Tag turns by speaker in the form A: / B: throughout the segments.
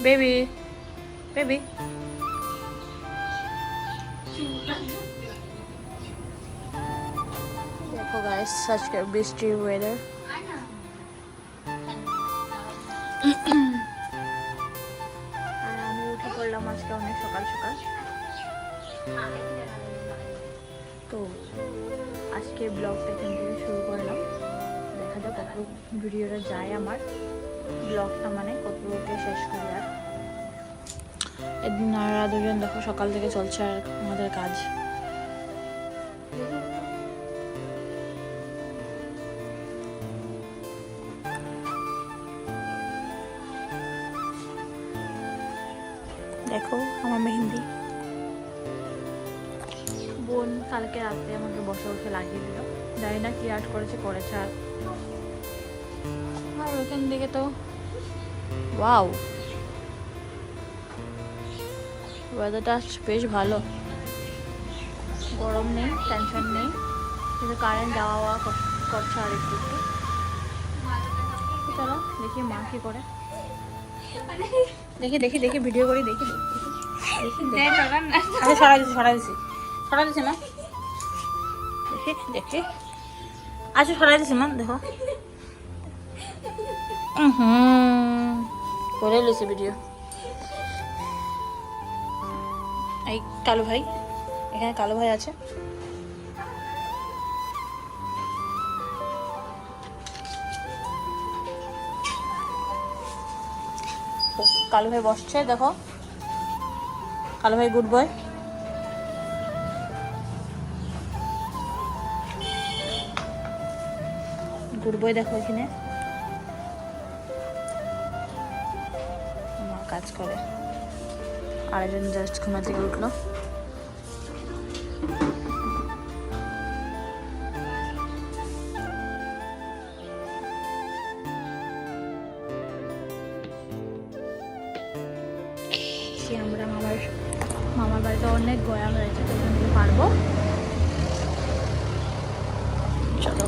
A: Baby baby দেখো guys আজকে বৃষ্টির ওয়েদার। আর আমি উঠে পড়লাম আজকে অনেক সকাল সকাল। তো আজকে ব্লগটা এখান থেকে শুরু করলাম। দেখা যাক কত ভিডিওটা যায় আমার ব্লগটা, মানে কতটুকু শেষ করি। আর একদিন আর দুজন দেখো সকাল থেকে চলছে আর আমাদের কাজ। দেখো আমার মেহেন্দি বোন কালকে রাতে আমাকে বসে বসে লাগিয়ে দিল। জানি না কি আর্ট করেছে আর ওখান থেকে তো ওয়াও, ওয়েদারটা বেশ ভালো, গরম নেই, টেনশন নেই, কিন্তু কারেন্ট যাওয়া করছে আর একটু একটু। চলো দেখি মা কি করে, দেখি ভিডিও করি, দেখি সরা দিছি মা, দেখি আচ্ছা সরাই দিছি মা, দেখো করে লিছি ভিডিও। এই কালো ভাই, এখানে কালো ভাই আছে। কালো ভাই বসছে, দেখো কালো ভাই গুড বয়। গুড বয় দেখো এখানে মা কাজ করে। আরেকজন জাস্ট ঘুমা থেকে উঠলো। আমরা মামার বাড়িতে অনেক গয়া হয়েছে, তো ওখান থেকে পারবো। চলো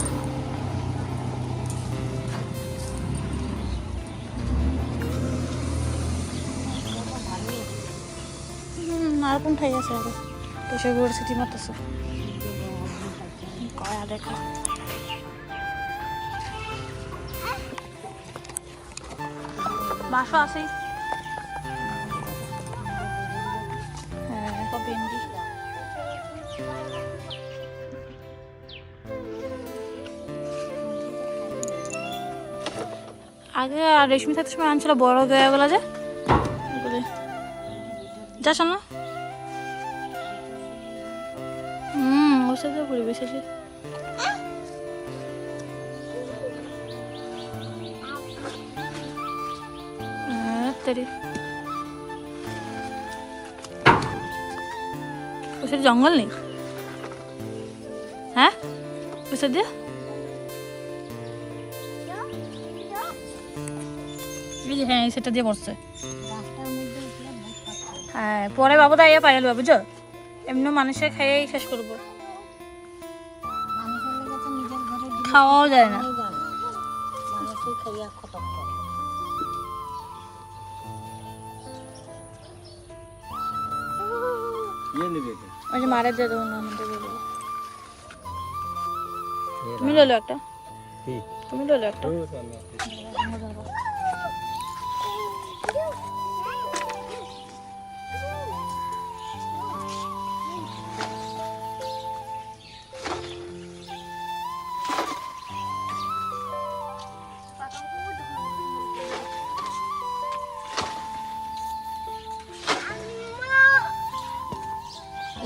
A: আর কোন ঠাই আছে আরো, তো সেগুলো সিটি মারতেছে গয়া দেখো। বাসা আছে ভেন্ডি। আগে আর রেশমি থাকতে সময় আনছিল বড় গয়াগুলো, যে যাস না ওর সাথে পরিবেশ আছে। ওর সাথে জঙ্গল নেই, হ্যাঁ ওর সাথে হ্যাঁ সেটা দিয়ে বসছে। হ্যাঁ পরে বাবু দা ইয়ে পাইল বুঝো, এমনি মানুষের খাইয়েই শেষ করবো, খাওয়াও যায় না। ওই যে মারা দিয়ে দেবো না, তুমি লো একটা, তুমি লো একটা।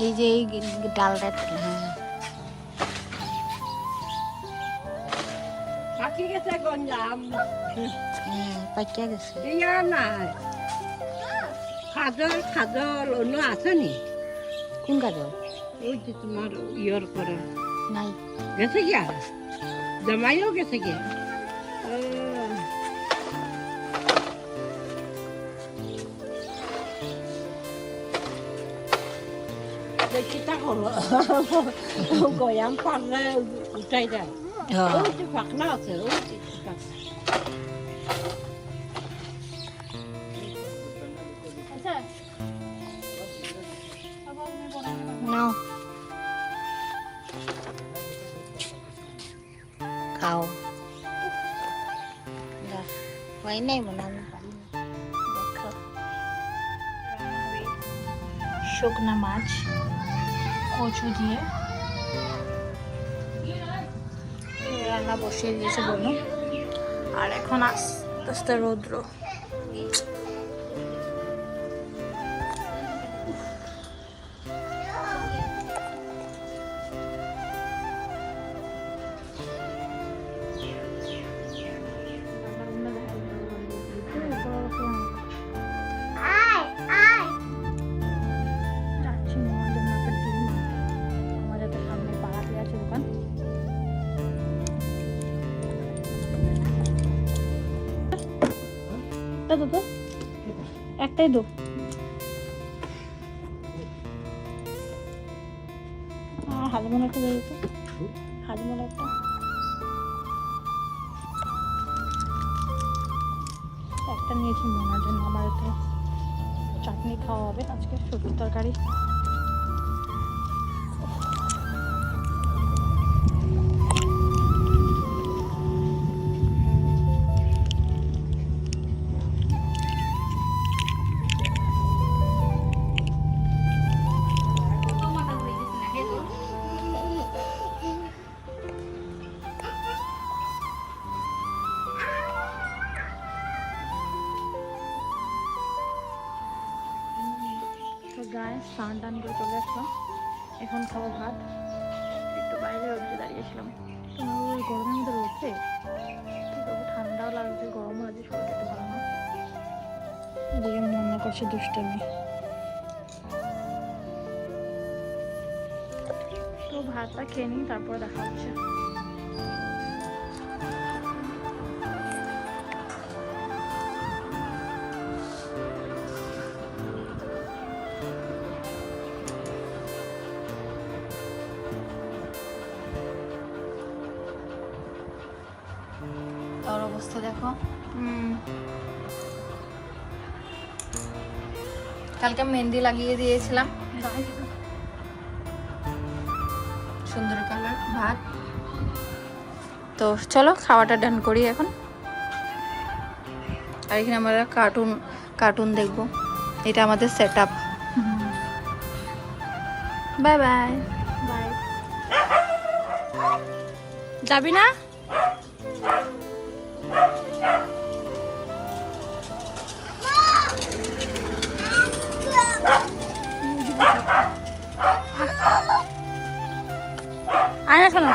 A: এই যে এই ডালটা পাকি গেছে, গঞ্জাম পাকিয়া গেছে। ইয়া নাই খাজল অন্য আছে নি? কোন কাজল? ওই যে তোমার ইয়র করে নাই গেছে গিয়া, জামাইও গেছে গিয়া। Kita kalau goyang parah udah dah. Oh, itu fakna tuh.
B: খাও হয় নাই মনে আমি পারি না।
A: দেখো শুকনা মাছ কচু দিয়ে রান্না বসিয়ে দিয়েছে বলুন। আর এখন আস্তে আস্তে রৌদ্র। যাচ্ছি মামার জন্য একটা ডিম আনতে। আমাদের তো সামনে পাড়াতে আছে দোকান। দাদা তো একটাই দো। হাজমোলা একটা দিয়ে দিত, হাজমোলা একটা। একটা নিয়েছি মামার জন্য, আমাদের তো চাটনি খাওয়া হবে আজকে, সবজির তরকারি। তো গায়ে স্নান টান করে চলে আসলাম, এখন খাবো ভাত। একটু বাইরে রোদে দাঁড়িয়েছিলাম, তো ওই গরমের মধ্যে রোদে তবু ঠান্ডাও লাগছে, গরমও লাগছে, শরীরটা ভালো না। এদিকে মনে করছে দুষ্টামি। তো ভাতটা খেয়ে নিই, তারপরে দেখা হচ্ছে।
B: তোর অবস্থা দেখো। কালকে মেহেন্দি লাগিয়ে দিয়েছিলাম, সুন্দর কালার ভাত। তো চলো খাওয়াটা ডান করি এখন। আর এখানে আমরা কার্টুন দেখবো, এটা আমাদের set up. Bye bye.
A: Bye. যাবি না? আয় না শোনো।